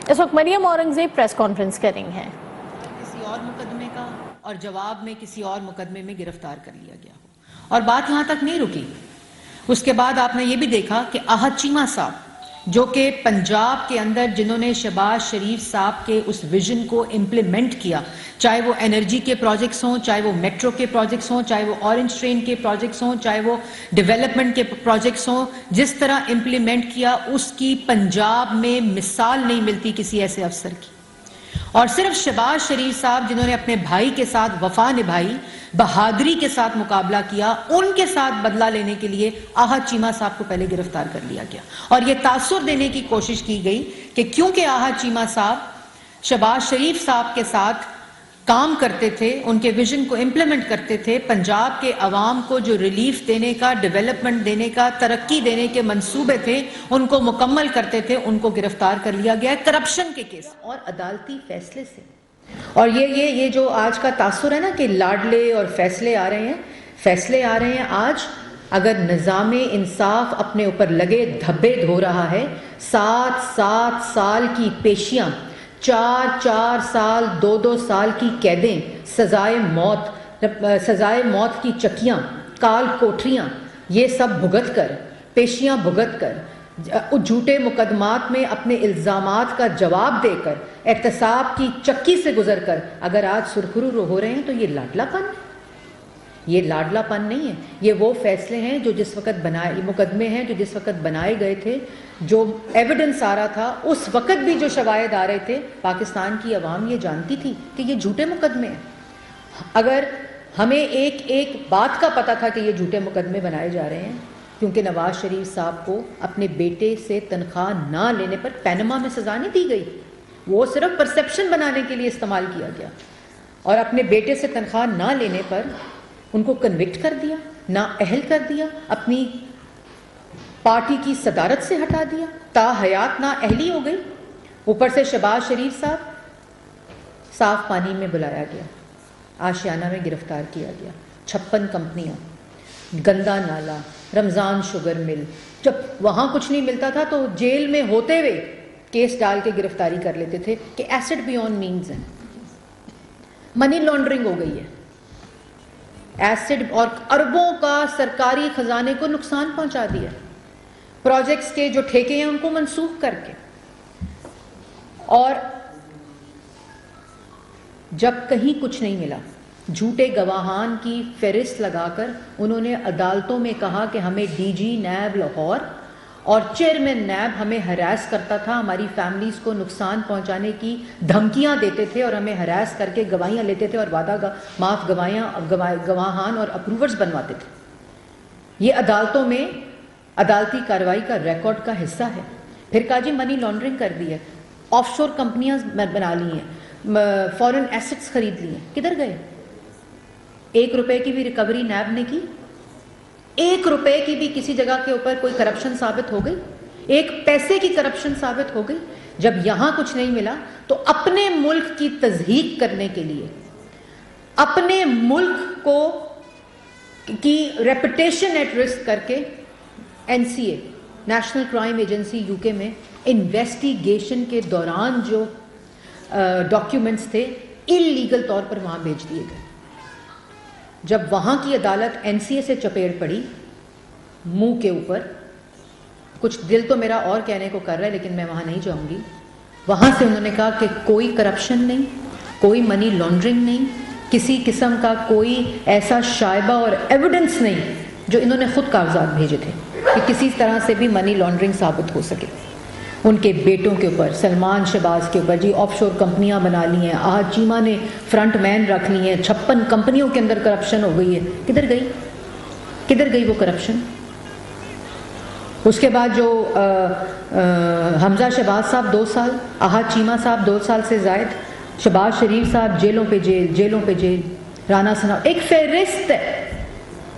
اس وقت Maryam Aurangzeb press conference کر رہی ہیں. کسی اور مقدمے کا اور جواب میں کسی اور مقدمے میں گرفتار کر لیا گیا ہو. اور بات یہاں تک نہیں رکی. اس کے بعد آپ نے یہ بھی دیکھا کہ احد چیمہ صاحب جو کہ پنجاب کے اندر جنہوں نے شہباز شریف صاحب کے اس ویژن کو امپلیمنٹ کیا، چاہے وہ انرجی کے پروجیکٹس ہوں، چاہے وہ میٹرو کے پروجیکٹس ہوں، چاہے وہ اورنج ٹرین کے پروجیکٹس ہوں، چاہے وہ ڈیولپمنٹ کے پروجیکٹس ہوں، جس طرح امپلیمنٹ کیا اس کی پنجاب میں مثال نہیں ملتی کسی ایسے افسر کی. اور صرف شہباز شریف صاحب جنہوں نے اپنے بھائی کے ساتھ وفا نبھائی، بہادری کے ساتھ مقابلہ کیا، ان کے ساتھ بدلہ لینے کے لیے احد چیمہ صاحب کو پہلے گرفتار کر لیا گیا. اور یہ تاثر دینے کی کوشش کی گئی کہ کیونکہ احد چیمہ صاحب شہباز شریف صاحب کے ساتھ کام کرتے تھے، ان کے ویژن کو امپلیمنٹ کرتے تھے، پنجاب کے عوام کو جو ریلیف دینے کا، ڈیولپمنٹ دینے کا، ترقی دینے کے منصوبے تھے ان کو مکمل کرتے تھے، ان کو گرفتار کر لیا گیا کرپشن کے کیس اور عدالتی فیصلے سے. اور یہ جو آج کا تاثر ہے نا کہ لاڈلے اور فیصلے آ رہے ہیں آج، اگر نظام انصاف اپنے اوپر لگے دھبے دھو رہا ہے، 7 سال کی پیشیاں، 4 سال 2 سال کی قیدیں، سزائے موت کی چکیاں، کال کوٹریاں، یہ سب بھگت کر، پیشیاں بھگت کر، جھوٹے مقدمات میں اپنے الزامات کا جواب دے کر، احتساب کی چکی سے گزر کر اگر آج سرخرو ہو رہے ہیں تو یہ لاڈلا پن ہے. یہ لاڈلا پن نہیں ہے. یہ وہ فیصلے ہیں جو جس وقت مقدمے ہیں جو جس وقت بنائے گئے تھے، جو ایویڈنس آ رہا تھا اس وقت بھی جو شواہد آ رہے تھے، پاکستان کی عوام یہ جانتی تھی کہ یہ جھوٹے مقدمے ہیں. اگر ہمیں ایک بات کا پتہ تھا کہ یہ جھوٹے مقدمے بنائے جا رہے ہیں، کیونکہ نواز شریف صاحب کو اپنے بیٹے سے تنخواہ نہ لینے پر پینما میں سزا نہیں دی گئی، وہ صرف پرسیپشن بنانے کے لیے استعمال کیا گیا، اور اپنے بیٹے سے تنخواہ نہ لینے پر ان کو کنوکٹ کر دیا، نااہل کر دیا، اپنی پارٹی کی صدارت سے ہٹا دیا، تاحیات نااہلی ہو گئی. اوپر سے شہباز شریف صاحب صاف پانی میں بلایا گیا، آشیانہ میں گرفتار کیا گیا. 56 کمپنیاں، گندا نالا، رمضان شوگر مل، جب وہاں کچھ نہیں ملتا تھا تو جیل میں ہوتے ہوئے کیس ڈال کے گرفتاری کر لیتے تھے کہ ایسڈ بیونڈ مینز ہے. منی لانڈرنگ ہو گئی ہے، ایسڈ اور اربوں کا سرکاری خزانے کو نقصان پہنچا دیا، پروجیکٹس کے جو ٹھیکے ہیں ان کو منسوخ کر کے. اور جب کہیں کچھ نہیں ملا، جھوٹے گواہان کی فہرست لگا کر انہوں نے عدالتوں میں کہا کہ ہمیں ڈی جی نیب لاہور اور چیئرمین نیب ہمیں ہراس کرتا تھا، ہماری فیملیز کو نقصان پہنچانے کی دھمکیاں دیتے تھے اور ہمیں ہراس کر کے گواہیاں لیتے تھے اور وعدہ معاف گواہان اور اپروورز بنواتے تھے. یہ عدالتوں میں عدالتی کارروائی کا ریکارڈ کا حصہ ہے. پھر کہا جی منی لانڈرنگ کر دی ہے، آف شور کمپنیاں بنا لی ہیں، فورن ایسٹس خرید لی ہیں. کدھر گئے؟ 1 روپے کی بھی ریکوری نیب نے کی؟ 1 روپے کی بھی کسی جگہ کے اوپر کوئی کرپشن ثابت ہو گئی؟ 1 پیسے کی کرپشن ثابت ہو گئی؟ جب یہاں کچھ نہیں ملا تو اپنے ملک کی تضحیق کرنے کے لیے، اپنے ملک کو کی ریپوٹیشن ایٹ رسک کر کے NCA national crime agency UK میں انویسٹیگیشن کے دوران جو ڈاکیومنٹس تھے اللیگل طور پر وہاں بھیج دیے گئے. جب وہاں کی عدالت NCA سے چپیڑ پڑی منہ کے اوپر، کچھ دل تو میرا اور کہنے کو کر رہا ہے لیکن میں وہاں نہیں جاؤں گی، وہاں سے انہوں نے کہا کہ کوئی کرپشن نہیں، کوئی منی لانڈرنگ نہیں، کسی قسم کا کوئی ایسا شائبہ اور ایویڈنس نہیں، جو انہوں نے خود کاغذات بھیجے تھے کہ کسی طرح سے بھی منی لانڈرنگ ثابت ہو سکے. ان کے بیٹوں کے اوپر، سلمان شہباز کے اوپر جی آف شور کمپنیاں بنا لی ہیں، احد چیمہ نے فرنٹ مین رکھ لی ہیں، 56 کمپنیوں کے اندر کرپشن ہو گئی ہے. کدھر گئی وہ کرپشن؟ اس کے بعد جو حمزہ شہباز صاحب 2 سال، احد چیمہ صاحب 2 سال سے زائد، شہباز شریف صاحب جیلوں پہ جیل، رانا ثنا، ایک فہرست ہے.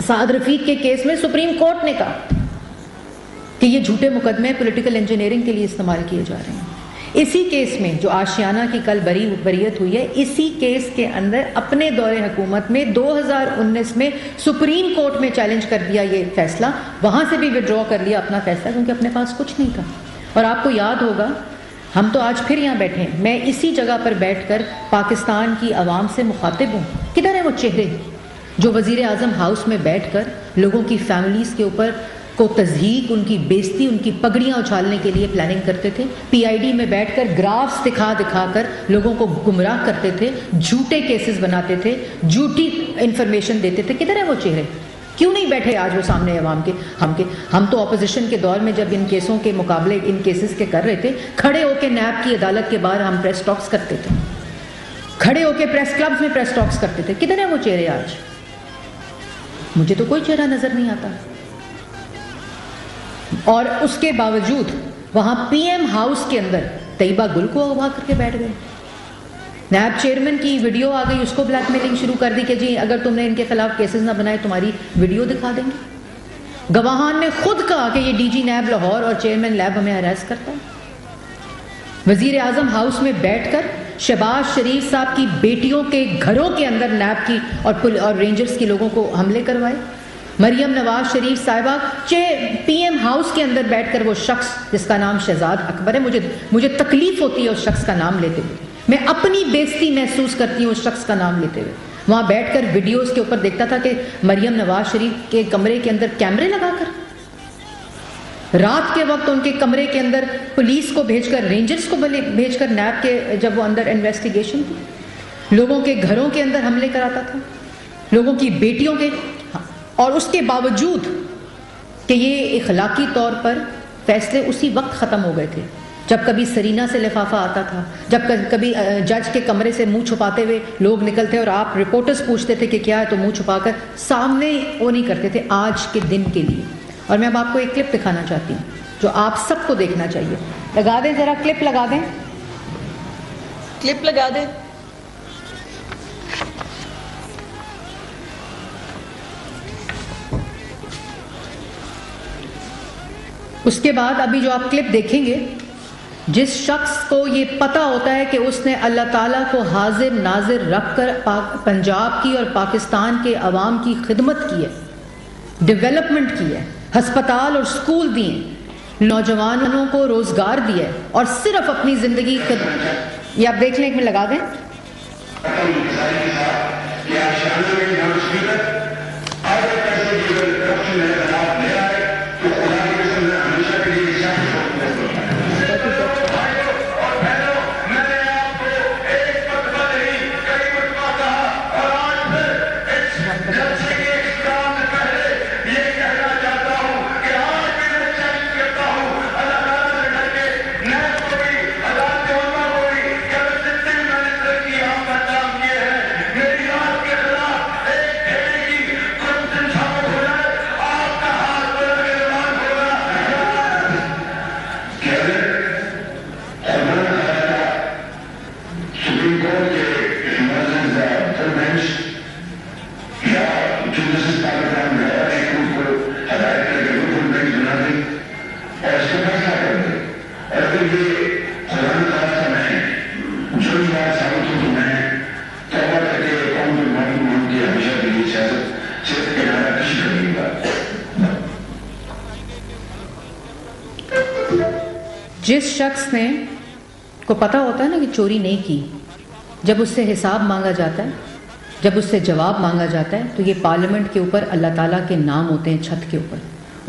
سعد رفیق کے کیس میں سپریم کورٹ نے کہا کہ یہ جھوٹے مقدمے پولیٹیکل انجینئرنگ کے لیے استعمال کیے جا رہے ہیں. اسی کیس میں جو آشیانہ کی کل بریت ہوئی ہے، اسی کیس کے اندر اپنے دور حکومت میں 2019 میں سپریم کورٹ میں چیلنج کر دیا یہ فیصلہ، وہاں سے بھی وڈرا کر لیا اپنا فیصلہ کیونکہ اپنے پاس کچھ نہیں تھا. اور آپ کو یاد ہوگا ہم تو آج پھر یہاں بیٹھے ہیں، میں اسی جگہ پر بیٹھ کر پاکستان کی عوام سے مخاطب ہوں. کدھر ہیں وہ چہرے جو وزیر اعظم ہاؤس میں بیٹھ کر لوگوں کی فیملیز کے اوپر کو تضحیک، ان کی بےزتی، ان کی پگڑیاں اچھالنے کے لیے پلاننگ کرتے تھے، پی آئی ڈی میں بیٹھ کر گرافس دکھا دکھا کر لوگوں کو گمراہ کرتے تھے، جھوٹے کیسز بناتے تھے، جھوٹی انفارمیشن دیتے تھے. کدھر ہیں وہ چہرے؟ کیوں نہیں بیٹھے آج وہ سامنے عوام کے؟ ہم تو اپوزیشن کے دور میں جب ان کیسوں کے مقابلے ان کیسز کے کر رہے تھے، کھڑے ہو کے نیب کی عدالت کے باہر ہم پریس ٹاکس کرتے تھے، کھڑے ہو کے پریس کلبز میں پریس ٹاکس کرتے تھے. کدھر ہیں وہ چہرے آج؟ مجھے تو کوئی چہرہ نظر نہیں آتا. اور اس کے باوجود وہاں پی ایم ہاؤس کے اندر طیبہ گل کو اغوا کر کے بیٹھ گئے. نیب چیئرمین کی ویڈیو آ گئی، اس کو بلیک میلنگ شروع کر دی کہ جی اگر تم نے ان کے خلاف کیسز نہ بنائے تمہاری ویڈیو دکھا دیں گے. گواہان نے خود کہا کہ یہ ڈی جی نیب لاہور اور چیئرمین لیب ہمیں ہراس کرتا ہے. وزیر اعظم ہاؤس میں بیٹھ کر شہباز شریف صاحب کی بیٹیوں کے گھروں کے اندر نیب کی اور رینجرز کی لوگوں کو حملے کروائے. مریم نواز شریف صاحبہ پی ایم ہاؤس کے اندر بیٹھ کر وہ شخص جس کا نام شہزاد اکبر ہے، مجھے تکلیف ہوتی ہے اس شخص کا نام لیتے ہوئے، میں اپنی بےزتی محسوس کرتی ہوں اس شخص کا نام لیتے ہوئے. وہاں بیٹھ کر ویڈیوز کے اوپر دیکھتا تھا کہ مریم نواز شریف کے کمرے کے اندر کیمرے لگا کر رات کے وقت ان کے کمرے کے اندر پولیس کو بھیج کر، رینجرز کو بھیج کر نیب کے جب وہ اندر انویسٹیگیشن تھی، لوگوں کے گھروں کے اندر حملے کراتا تھا، لوگوں کی بیٹیوں کے. اور اس کے باوجود کہ یہ اخلاقی طور پر فیصلے اسی وقت ختم ہو گئے تھے جب کبھی سرینا سے لفافہ آتا تھا، جب کبھی جج کے کمرے سے منہ چھپاتے ہوئے لوگ نکلتے اور آپ رپورٹرز پوچھتے تھے کہ کیا ہے تو منہ چھپا کر سامنے وہ نہیں کرتے تھے آج کے دن کے لیے. اور میں اب آپ کو ایک کلپ دکھانا چاہتی ہوں جو آپ سب کو دیکھنا چاہیے. لگا دیں ذرا، کلپ لگا دیں، کلپ لگا دیں. اس کے بعد ابھی جو آپ کلپ دیکھیں گے، جس شخص کو یہ پتہ ہوتا ہے کہ اس نے اللہ تعالیٰ کو حاضر ناظر رکھ کر پنجاب کی اور پاکستان کے عوام کی خدمت کی ہے، ڈیولپمنٹ کی ہے، ہسپتال اور سکول دیے، نوجوانوں کو روزگار دیا ہے، اور صرف اپنی زندگی یہ آپ دیکھ لیں، ایک میں لگا دیں. جس شخص نے کو پتہ ہوتا ہے نا کہ چوری نہیں کی، جب اس سے حساب مانگا جاتا ہے، جب اس سے جواب مانگا جاتا ہے، تو یہ پارلیمنٹ کے اوپر اللہ تعالیٰ کے نام ہوتے ہیں چھت کے اوپر.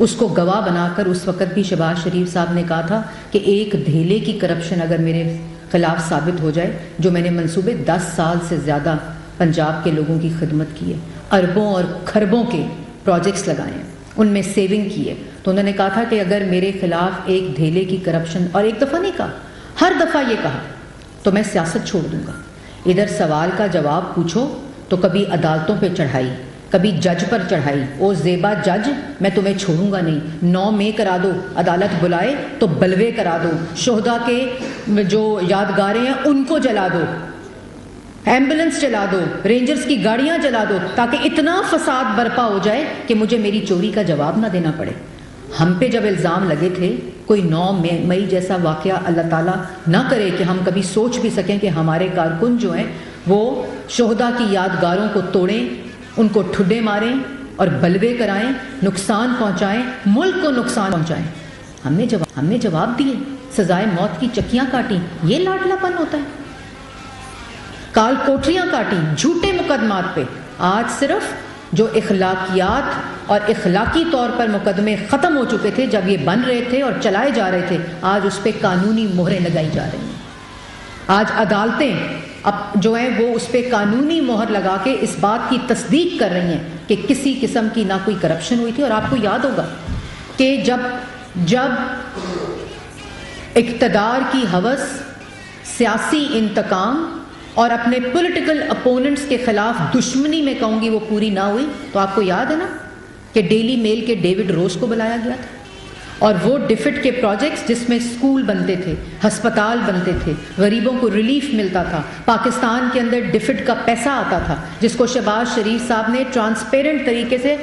اس کو گواہ بنا کر اس وقت بھی شہباز شریف صاحب نے کہا تھا کہ ایک دھیلے کی کرپشن اگر میرے خلاف ثابت ہو جائے، جو میں نے منصوبے 10 سال سے زیادہ پنجاب کے لوگوں کی خدمت کی ہے، اربوں اور کھربوں کے پروجیکٹس لگائے ہیں، ان میں سیونگ کی ہے، تو انہوں نے کہا تھا کہ اگر میرے خلاف ایک دھیلے کی کرپشن، اور ایک دفعہ نہیں کہا، ہر دفعہ یہ کہا، تو میں سیاست چھوڑ دوں گا. ادھر سوال کا جواب پوچھو تو کبھی عدالتوں پہ چڑھائی، کبھی جج پر چڑھائی، او زیبا جج میں تمہیں چھوڑوں گا نہیں، 9 مئی کرا دو، عدالت بلائے تو بلوے کرا دو، شہداء کے جو یادگاریں ہیں ان کو جلا دو، ایمبولنس چلا دو، رینجرز کی گاڑیاں جلا دو، تاکہ اتنا فساد برپا ہو جائے کہ مجھے میری چوری کا جواب نہ دینا پڑے. ہم پہ جب الزام لگے تھے، کوئی 9 مئی جیسا واقعہ اللہ تعالیٰ نہ کرے کہ ہم کبھی سوچ بھی سکیں کہ ہمارے کارکن جو ہیں وہ شہداء کی یادگاروں کو توڑیں، ان کو ٹھڈے ماریں اور بلوے کرائیں، نقصان پہنچائیں، ملک کو نقصان پہنچائیں. ہم نے جواب دیے، سزائے موت کی چکیاں کاٹیں، یہ لاڈلا پن ہوتا ہے؟ کال کوٹریاں کاٹیں جھوٹے مقدمات پہ۔ آج صرف جو اخلاقیات اور اخلاقی طور پر مقدمے ختم ہو چکے تھے جب یہ بن رہے تھے اور چلائے جا رہے تھے، آج اس پہ قانونی مہریں لگائی جا رہی ہیں۔ آج عدالتیں اب جو ہیں وہ اس پہ قانونی مہر لگا کے اس بات کی تصدیق کر رہی ہیں کہ کسی قسم کی نہ کوئی کرپشن ہوئی تھی۔ اور آپ کو یاد ہوگا کہ جب اقتدار کی ہوس، سیاسی انتقام اور اپنے پولیٹیکل اپوننٹس کے خلاف دشمنی میں کہوں گی وہ پوری نہ ہوئی، تو آپ کو یاد ہے نا کہ ڈیلی میل کے ڈیوڈ روز کو بلایا گیا تھا، اور وہ ڈیفڈ کے پروجیکٹس جس میں اسکول بنتے تھے، ہسپتال بنتے تھے، غریبوں کو ریلیف ملتا تھا، پاکستان کے اندر ڈیفڈ کا پیسہ آتا تھا جس کو شہباز شریف صاحب نے ٹرانسپیرنٹ طریقے سے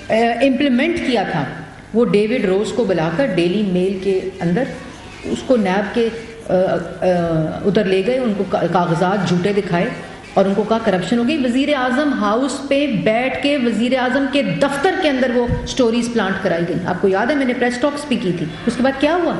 امپلیمنٹ کیا تھا، وہ ڈیوڈ روز کو بلا کر ڈیلی میل کے اندر اس کو نیب کے ادھر لے گئے، ان کو کاغذات جھوٹے دکھائے اور ان کو کہا کرپشن ہو گئی۔ وزیر اعظم ہاؤس پہ بیٹھ کے وزیر اعظم کے دفتر کے اندر وہ سٹوریز پلانٹ کرائی گئی۔ آپ کو یاد ہے میں نے پریس ٹاکس بھی کی تھی۔ اس کے بعد کیا ہوا؟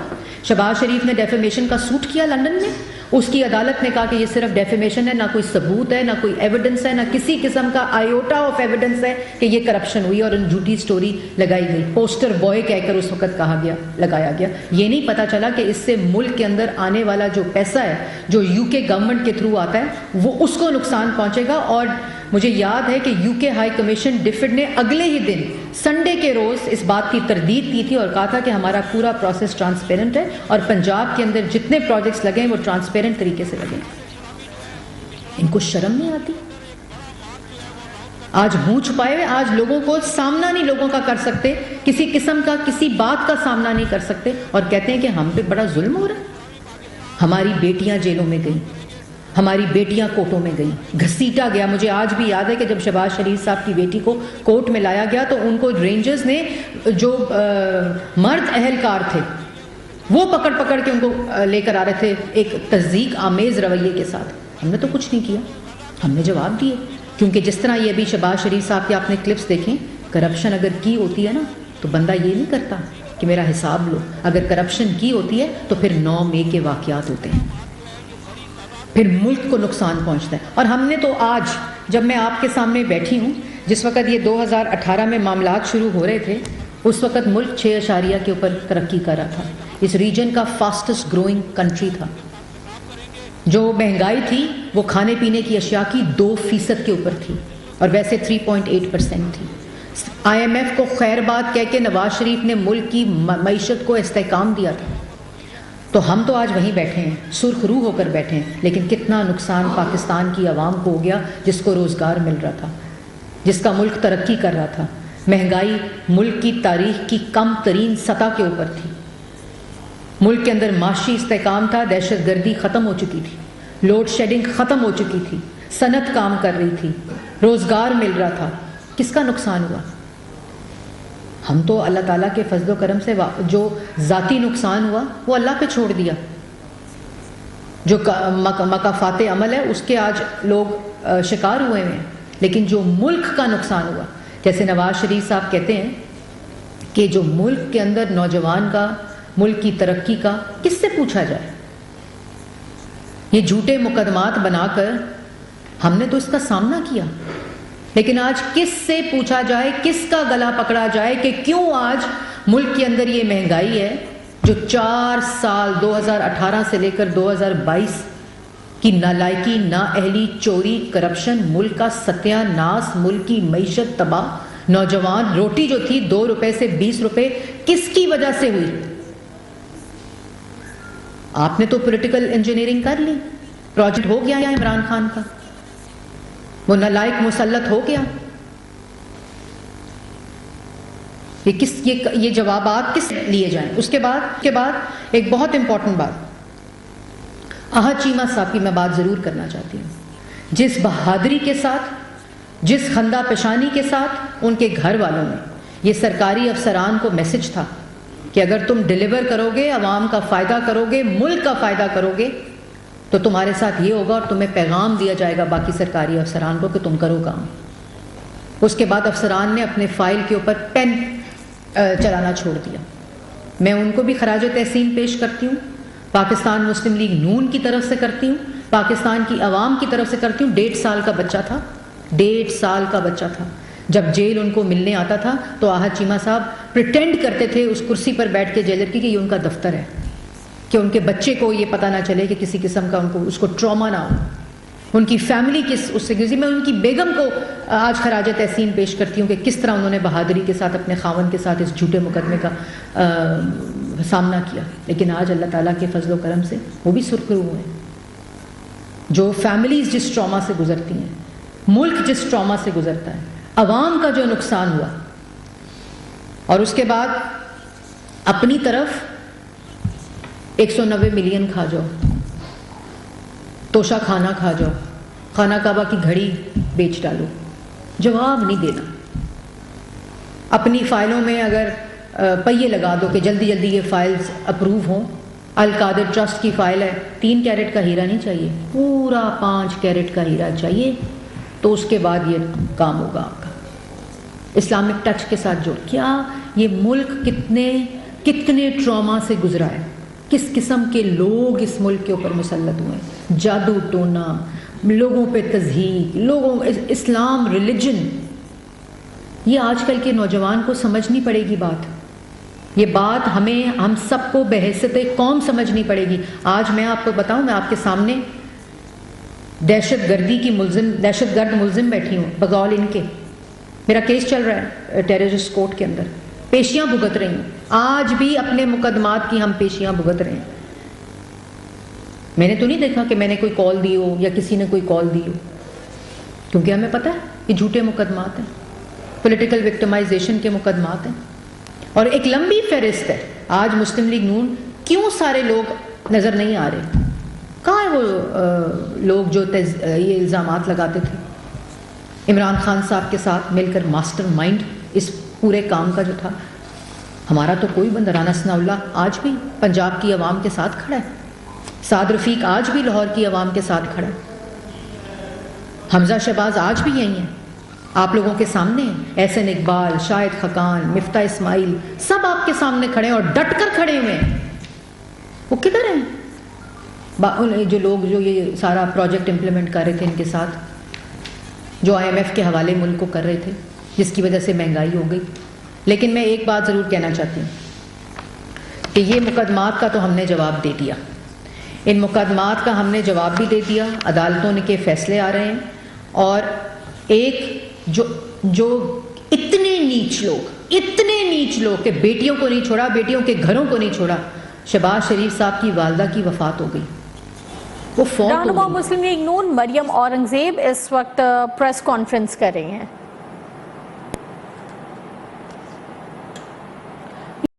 شہباز شریف نے ڈیفیمیشن کا سوٹ کیا لندن میں، اس کی عدالت نے کہا کہ یہ صرف ڈیفیمیشن ہے، نہ کوئی ثبوت ہے، نہ کوئی ایویڈنس ہے، نہ کسی قسم کا آئیوٹا آف ایویڈنس ہے کہ یہ کرپشن ہوئی، اور ان جھوٹی سٹوری لگائی گئی، پوسٹر بوائے کہہ کر اس وقت کہا گیا، لگایا گیا۔ یہ نہیں پتہ چلا کہ اس سے ملک کے اندر آنے والا جو پیسہ ہے جو یو کے گورنمنٹ کے تھرو آتا ہے وہ اس کو نقصان پہنچے گا۔ اور مجھے یاد ہے کہ یو کے ہائی کمیشن ڈیفڈ نے اگلے ہی دن سنڈے کے روز اس بات کی تردید کی تھی اور کہا تھا کہ ہمارا پورا پروسیس ٹرانسپیرنٹ ہے اور پنجاب کے اندر جتنے پروجیکٹس لگے ہیں وہ ٹرانسپیرنٹ طریقے سے لگے ہیں۔ ان کو شرم نہیں آتی؟ آج منہ چھپائے ہوئے، آج لوگوں کو سامنا نہیں لوگوں کا کر سکتے، کسی قسم کا کسی بات کا سامنا نہیں کر سکتے، اور کہتے ہیں کہ ہم پہ بڑا ظلم ہو رہا ہے۔ ہماری بیٹیاں جیلوں میں گئیں، ہماری بیٹیاں کورٹوں میں گئیں، گھسیٹا گیا۔ مجھے آج بھی یاد ہے کہ جب شہباز شریف صاحب کی بیٹی کو کورٹ میں لایا گیا تو ان کو رینجرز نے جو مرد اہلکار تھے وہ پکڑ پکڑ کے ان کو لے کر آ رہے تھے ایک تصدیق آمیز رویے کے ساتھ۔ ہم نے تو کچھ نہیں کیا، ہم نے جواب دیے، کیونکہ جس طرح یہ بھی شہباز شریف صاحب کے آپ نے کلپس دیکھیں، کرپشن اگر کی ہوتی ہے نا تو بندہ یہ نہیں کرتا کہ میرا حساب لو۔ اگر کرپشن کی ہوتی ہے تو پھر 9 مئی کے واقعات ہوتے ہیں، پھر ملک کو نقصان پہنچتا ہے۔ اور ہم نے تو آج جب میں آپ کے سامنے بیٹھی ہوں، جس وقت یہ 2018 میں معاملات شروع ہو رہے تھے، اس وقت ملک 6 کے اوپر ترقی کر رہا تھا، اس ریجن کا فاسٹسٹ گروئنگ کنٹری تھا۔ جو مہنگائی تھی وہ کھانے پینے کی اشیاء کی 2% کے اوپر تھی، اور ویسے 3.8% تھی۔ آئی ایم ایف کو خیر بات کہہ کے نواز شریف نے ملک کی معیشت کو استحکام دیا تھا۔ تو ہم تو آج وہیں بیٹھے ہیں، سرخ روح ہو کر بیٹھے ہیں، لیکن کتنا نقصان پاکستان کی عوام کو ہو گیا جس کو روزگار مل رہا تھا، جس کا ملک ترقی کر رہا تھا۔ مہنگائی ملک کی تاریخ کی کم ترین سطح کے اوپر تھی، ملک کے اندر معاشی استحکام تھا، دہشت گردی ختم ہو چکی تھی، لوڈ شیڈنگ ختم ہو چکی تھی، صنعت کام کر رہی تھی، روزگار مل رہا تھا۔ کس کا نقصان ہوا؟ ہم تو اللہ تعالیٰ کے فضل و کرم سے جو ذاتی نقصان ہوا وہ اللہ پہ چھوڑ دیا، جو مکافات عمل ہے اس کے آج لوگ شکار ہوئے ہیں، لیکن جو ملک کا نقصان ہوا، جیسے نواز شریف صاحب کہتے ہیں کہ جو ملک کے اندر نوجوان کا، ملک کی ترقی کا کس سے پوچھا جائے؟ یہ جھوٹے مقدمات بنا کر ہم نے تو اس کا سامنا کیا، لیکن آج کس سے پوچھا جائے، کس کا گلا پکڑا جائے کہ کیوں آج ملک کے اندر یہ مہنگائی ہے جو 4 سال 2018 سے لے کر 2022 کی نالائکی، نااہلی، چوری، کرپشن، ملک کا ستیہ ناس، ملک کی معیشت تباہ، نوجوان روٹی جو تھی 2 روپے سے 20 روپے، کس کی وجہ سے ہوئی؟ آپ نے تو پولیٹیکل انجینئرنگ کر لی، پروجیکٹ ہو گیا عمران خان کا، وہ نالائق مسلط ہو گیا۔ یہ جوابات کس لیے جائیں؟ اس کے بعد ایک بہت امپورٹنٹ بات، احد چیمہ صاحب کی میں بات ضرور کرنا چاہتی ہوں۔ جس بہادری کے ساتھ، جس خندہ پیشانی کے ساتھ ان کے گھر والوں میں یہ سرکاری افسران کو میسج تھا کہ اگر تم ڈیلیور کرو گے، عوام کا فائدہ کرو گے، ملک کا فائدہ کرو گے، تو تمہارے ساتھ یہ ہوگا، اور تمہیں پیغام دیا جائے گا باقی سرکاری افسران کو کہ تم کرو کام۔ اس کے بعد افسران نے اپنے فائل کے اوپر پین چلانا چھوڑ دیا۔ میں ان کو بھی خراج تحسین پیش کرتی ہوں، پاکستان مسلم لیگ نون کی طرف سے کرتی ہوں, پاکستان کی عوام کی طرف سے کرتی ہوں. 1.5 سال کا بچہ تھا, 1.5 سال کا بچہ تھا. جب جیل ان کو ملنے آتا تھا تو آحد چیمہ صاحب پریٹینڈ کرتے تھے اس کرسی پر بیٹھ کے جیلر کی کہ یہ ان کا دفتر ہے, کہ ان کے بچے کو یہ پتہ نہ چلے کہ کسی قسم کا اس کو ٹراما نہ ہو. ان کی فیملی اس سے گزری. میں ان کی بیگم کو آج خراج تحسین پیش کرتی ہوں کہ کس طرح انہوں نے بہادری کے ساتھ اپنے خاوند کے ساتھ اس جھوٹے مقدمے کا سامنا کیا. لیکن آج اللہ تعالیٰ کے فضل و کرم سے وہ بھی سرخرو ہیں. جو فیملیز جس ٹراما سے گزرتی ہیں, ملک جس ٹراما سے گزرتا ہے, عوام کا جو نقصان ہوا, اور اس کے بعد اپنی طرف 190 ملین کھا جاؤ, توشہ کھانا کھا جاؤ, خانہ کعبہ کی گھڑی بیچ ڈالو, جواب نہیں دینا. اپنی فائلوں میں اگر پہیے لگا دو کہ جلدی جلدی یہ فائلز اپروو ہوں. القادر ٹرسٹ کی فائل ہے, 3 کیرٹ کا ہیرا نہیں چاہیے, پورا 5 کیرٹ کا ہیرا چاہیے, تو اس کے بعد یہ کام ہوگا آپ کا. اسلامک ٹچ کے ساتھ جوڑ. کیا یہ ملک کتنے ٹراما سے گزرا ہے, کس قسم کے لوگ اس ملک کے اوپر مسلط ہوئے ہیں. جادو ٹونا, لوگوں پہ تضحیک, اسلام ریلیجن. یہ آج کل کے نوجوان کو سمجھنی پڑے گی بات. یہ بات ہم سب کو بحیثیت قوم سمجھنی پڑے گی. آج میں آپ کو بتاؤں, میں آپ کے سامنے دہشت گرد ملزم بیٹھی ہوں بقول ان کے. میرا کیس چل رہا ہے ٹیررسٹ کورٹ کے اندر, پیشیاں بھگت رہی ہوں. آج بھی اپنے مقدمات کی ہم پیشیاں بھگت رہے ہیں. میں نے تو نہیں دیکھا کہ میں نے کوئی کال دی ہو یا کسی نے کوئی کال دی ہو, کیونکہ ہمیں پتہ ہے یہ جھوٹے مقدمات ہیں, پولیٹیکل وکٹمائزیشن کے مقدمات ہیں, اور ایک لمبی فہرست ہے. آج مسلم لیگ نون کیوں سارے لوگ نظر نہیں آ رہے؟ کہاں ہیں وہ لوگ جو یہ الزامات لگاتے تھے عمران خان صاحب کے ساتھ مل کر ماسٹر مائنڈ اس پورے کام کا جو تھا؟ ہمارا تو کوئی بندہ, رانا ثناء اللہ آج بھی پنجاب کی عوام کے ساتھ کھڑا ہے, سعد رفیق آج بھی لاہور کی عوام کے ساتھ کھڑا ہے, حمزہ شہباز آج بھی یہی ہیں, آپ لوگوں کے سامنے ہیں. احسن اقبال, شاہد خقان, مفتاح اسماعیل, سب آپ کے سامنے کھڑے ہیں اور ڈٹ کر کھڑے ہوئے ہیں. وہ کدھر ہیں جو لوگ جو یہ سارا پروجیکٹ امپلیمنٹ کر رہے تھے ان کے ساتھ, جو IMF کے حوالے ملک کو کر رہے تھے, جس کی وجہ سے مہنگائی ہو گئی؟ لیکن میں ایک بات ضرور کہنا چاہتی ہوں کہ یہ مقدمات کا تو ہم نے جواب دے دیا, ان مقدمات کا ہم نے جواب بھی دے دیا. عدالتوں کے فیصلے آ رہے ہیں, اور ایک جو اتنے نیچ لوگ کہ بیٹیوں کو نہیں چھوڑا, بیٹیوں کے گھروں کو نہیں چھوڑا. شہباز شریف صاحب کی والدہ کی وفات ہو گئی, وہ فوت ہو رہنما گئی. مسلم لیگ نون مریم اورنگزیب اس وقت پریس کانفرنس کر رہی ہیں.